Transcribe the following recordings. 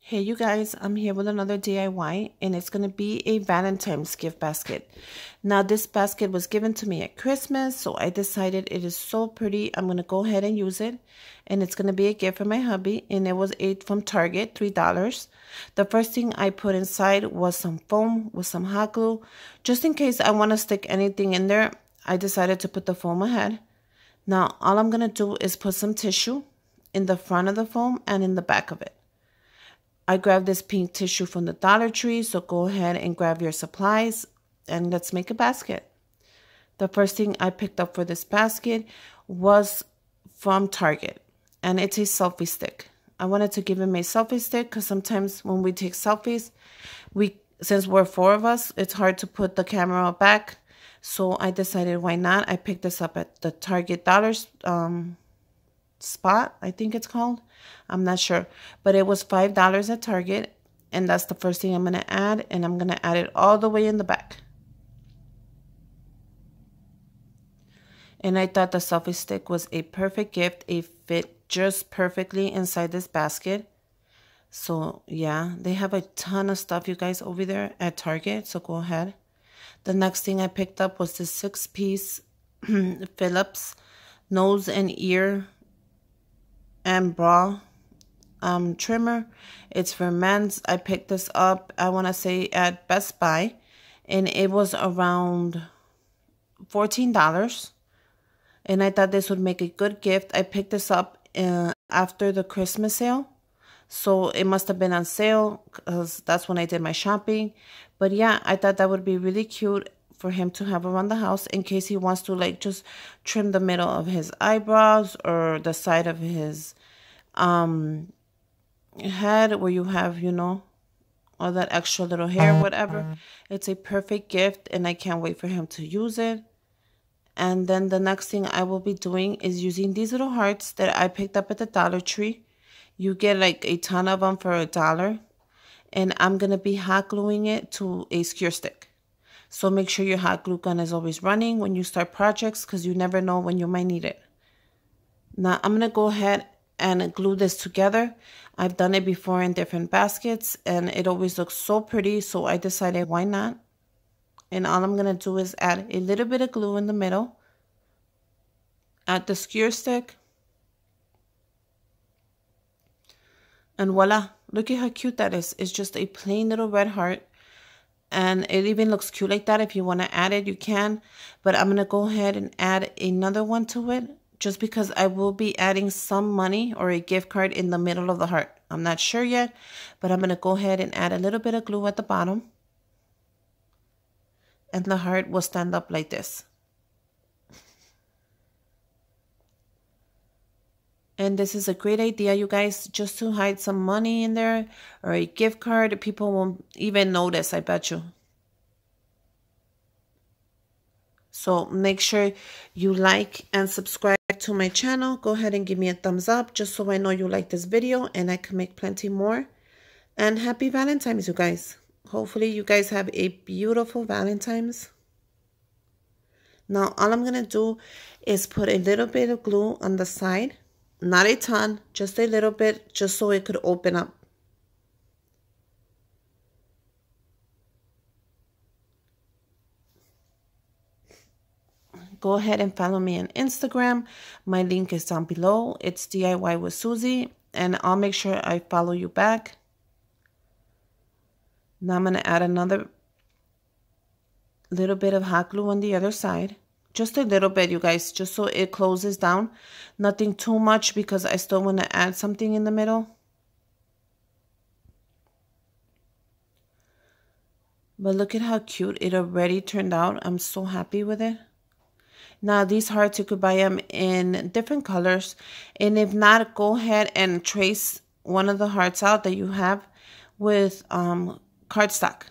Hey you guys, I'm here with another DIY and it's going to be a Valentine's gift basket. Now this basket was given to me at Christmas, so I decided it is so pretty. I'm going to go ahead and use it, and it's going to be a gift for my hubby, and it was from Target, $3. The first thing I put inside was some foam with some hot glue. Just in case I want to stick anything in there, I decided to put the foam ahead. Now all I'm going to do is put some tissue in the front of the foam and in the back of it. I grabbed this pink tissue from the Dollar Tree, so go ahead and grab your supplies and let's make a basket. The first thing I picked up for this basket was from Target, and it's a selfie stick. I wanted to give him a selfie stick because sometimes when we take selfies, since we're four of us, it's hard to put the camera back. So I decided why not. I picked this up at the Target Spot, I think it's called. I'm not sure, but it was $5 at Target, and that's the first thing I'm going to add, and I'm going to add it all the way in the back. And I thought the selfie stick was a perfect gift. It fit just perfectly inside this basket. So yeah, they have a ton of stuff, you guys, over there at Target, so go ahead. The next thing I picked up was this 6-piece Phillips nose and ear and bra trimmer. It's for men's. I picked this up, I want to say, at Best Buy, and it was around $14, and I thought this would make a good gift. I picked this up after the Christmas sale, so it must have been on sale because that's when I did my shopping. But yeah, I thought that would be really cute for him to have around the house in case he wants to like just trim the middle of his eyebrows or the side of his head where you have, you know, all that extra little hair, whatever. It's a perfect gift, and I can't wait for him to use it. And then the next thing I will be doing is using these little hearts that I picked up at the Dollar Tree. You get like a ton of them for $1, and I'm gonna be hot gluing it to a skewer stick. So make sure your hot glue gun is always running when you start projects, because you never know when you might need it. Now I'm gonna go ahead and glue this together. I've done it before in different baskets, and it always looks so pretty, so I decided why not. And all I'm gonna do is add a little bit of glue in the middle, add the skewer stick, and voila, look at how cute that is. It's just a plain little red heart, and it even looks cute like that. If you want to add it, you can, but I'm gonna go ahead and add another one to it, just because I will be adding some money or a gift card in the middle of the heart. I'm not sure yet, but I'm going to go ahead and add a little bit of glue at the bottom. And the heart will stand up like this. And this is a great idea, you guys, just to hide some money in there or a gift card. People won't even notice, I bet you. So make sure you like and subscribe to my channel. Go ahead and give me a thumbs up just so I know you like this video and I can make plenty more. And happy Valentine's, you guys. Hopefully you guys have a beautiful Valentine's. Now all I'm going to do is put a little bit of glue on the side. Not a ton, just a little bit, just so it could open up. Go ahead and follow me on Instagram. My link is down below. It's DIY with Susie, and I'll make sure I follow you back. Now I'm going to add another little bit of hot glue on the other side. Just a little bit, you guys, just so it closes down. Nothing too much, because I still want to add something in the middle. But look at how cute it already turned out. I'm so happy with it. Now these hearts, you could buy them in different colors, and if not, go ahead and trace one of the hearts out that you have with cardstock,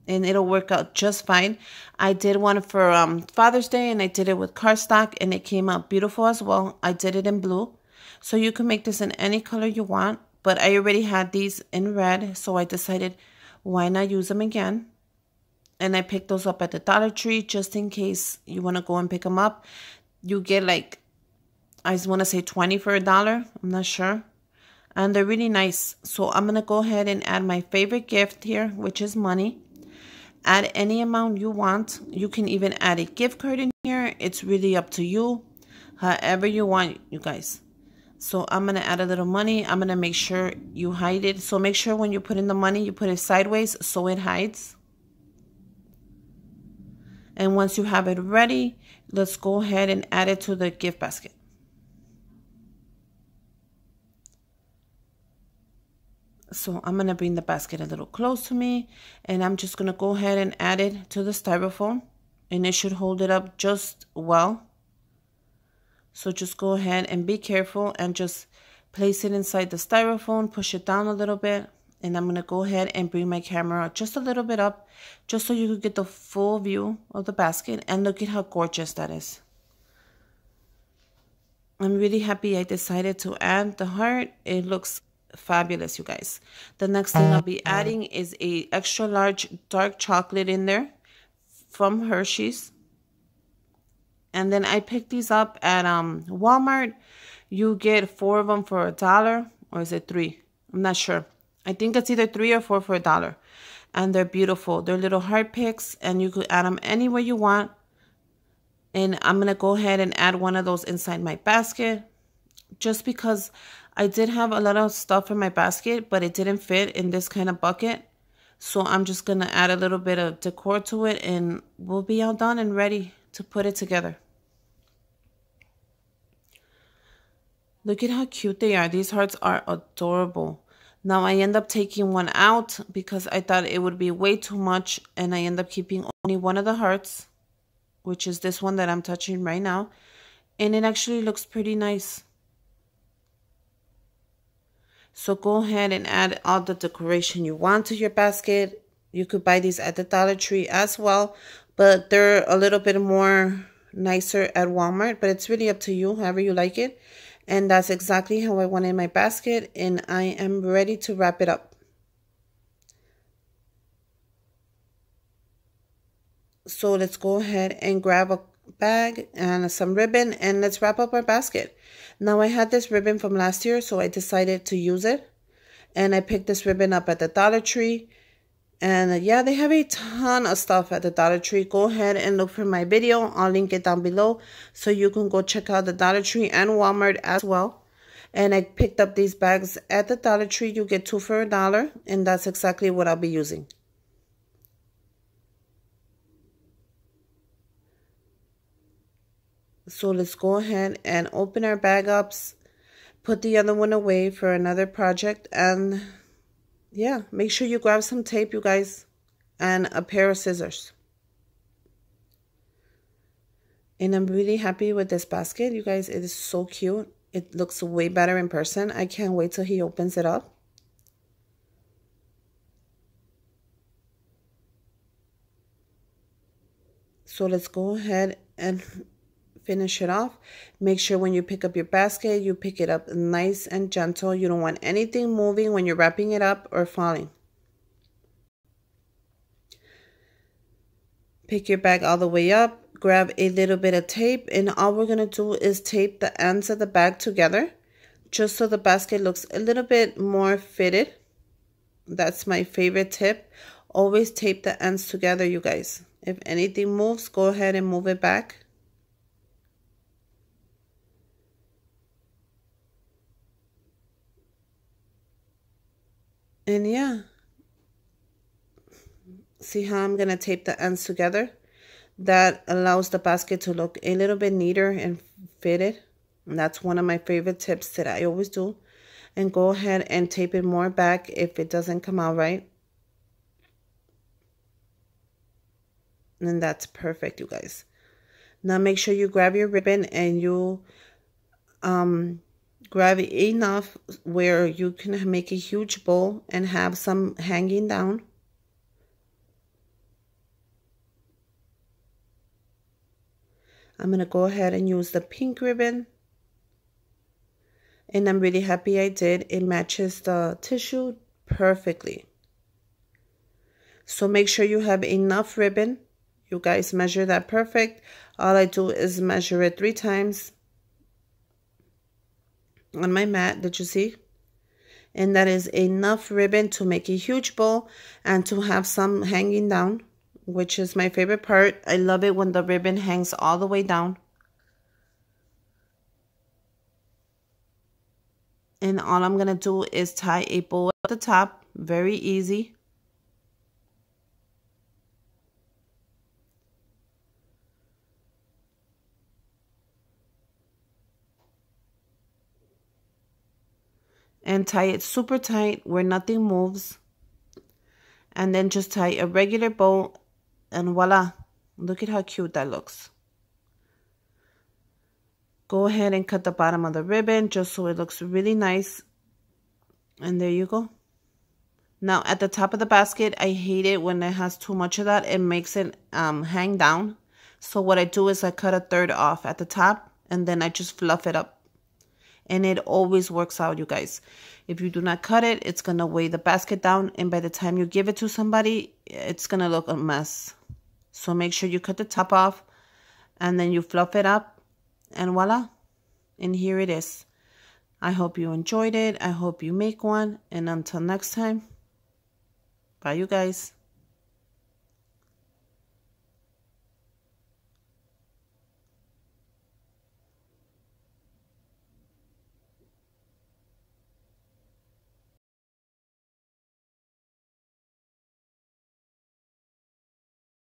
and it'll work out just fine. I did one for Father's Day, and I did it with cardstock, and it came out beautiful as well. I did it in blue, so you can make this in any color you want, but I already had these in red, so I decided why not use them again. And I picked those up at the Dollar Tree just in case you want to go and pick them up. You get like, I just want to say 20 for $1. I'm not sure. and they're really nice. So I'm going to go ahead and add my favorite gift here, which is money. Add any amount you want. You can even add a gift card in here. It's really up to you, however you want, you guys. So I'm going to add a little money. I'm going to make sure you hide it. So make sure when you put in the money, you put it sideways so it hides. And once you have it ready, let's go ahead and add it to the gift basket. So I'm going to bring the basket a little close to me, and I'm just going to go ahead and add it to the styrofoam, and it should hold it up just well. So just go ahead and be careful and just place it inside the styrofoam, push it down a little bit, and I'm going to go ahead and bring my camera just a little bit up just so you can get the full view of the basket, and look at how gorgeous that is. I'm really happy I decided to add the heart. It looks fabulous, you guys. The next thing I'll be adding is a extra large dark chocolate in there from Hershey's. And then I picked these up at Walmart. You get 4 of them for $1, or is it 3? I'm not sure. I think it's either 3 or 4 for $1. And they're beautiful. They're little heart picks, and you could add them anywhere you want. And I'm going to go ahead and add one of those inside my basket, just because I did have a lot of stuff in my basket, but it didn't fit in this kind of bucket. So I'm just going to add a little bit of decor to it, and we'll be all done and ready to put it together. Look at how cute they are. These hearts are adorable. Now I end up taking one out because I thought it would be way too much, and I end up keeping only one of the hearts, which is this one that I'm touching right now. And it actually looks pretty nice. So go ahead and add all the decoration you want to your basket. You could buy these at the Dollar Tree as well, but they're a little bit more nicer at Walmart, but it's really up to you, however you like it. And that's exactly how I want in my basket, and I am ready to wrap it up. So let's go ahead and grab a bag and some ribbon, and let's wrap up our basket. Now I had this ribbon from last year, so I decided to use it, and I picked this ribbon up at the Dollar Tree. And yeah, they have a ton of stuff at the Dollar Tree. Go ahead and look for my video. I'll link it down below so you can go check out the Dollar Tree and Walmart as well. And I picked up these bags at the Dollar Tree. You get 2 for $1, and that's exactly what I'll be using. So let's go ahead and open our bag ups, put the other one away for another project, and yeah, make sure you grab some tape, you guys, and a pair of scissors. And I'm really happy with this basket, you guys. It is so cute. It looks way better in person. I can't wait till he opens it up. So let's go ahead and finish it off. Make sure when you pick up your basket, you pick it up nice and gentle. You don't want anything moving when you're wrapping it up or falling. Pick your bag all the way up, grab a little bit of tape, and all we're going to do is tape the ends of the bag together just so the basket looks a little bit more fitted. That's my favorite tip. Always tape the ends together, you guys. If anything moves, go ahead and move it back. And yeah, see how I'm going to tape the ends together? That allows the basket to look a little bit neater and fitted. And that's one of my favorite tips that I always do. And go ahead and tape it more back if it doesn't come out right. And that's perfect, you guys. Now make sure you grab your ribbon and you grab it enough where you can make a huge bow and have some hanging down. I'm going to go ahead and use the pink ribbon. And I'm really happy I did. It matches the tissue perfectly. So make sure you have enough ribbon. You guys measure that perfect. All I do is measure it 3 times on my mat. Did you see? And that is enough ribbon to make a huge bow and to have some hanging down, which is my favorite part. I love it when the ribbon hangs all the way down. And all I'm going to do is tie a bow at the top. Very easy. And tie it super tight where nothing moves. And then just tie a regular bow and voila. Look at how cute that looks. Go ahead and cut the bottom of the ribbon just so it looks really nice. And there you go. Now at the top of the basket, I hate it when it has too much of that. It makes it hang down. So what I do is I cut a third off at the top and then I just fluff it up. And it always works out, you guys. If you do not cut it, it's going to weigh the basket down. And by the time you give it to somebody, it's going to look a mess. So make sure you cut the top off and then you fluff it up. And voila. And here it is. I hope you enjoyed it. I hope you make one. And until next time, bye you guys.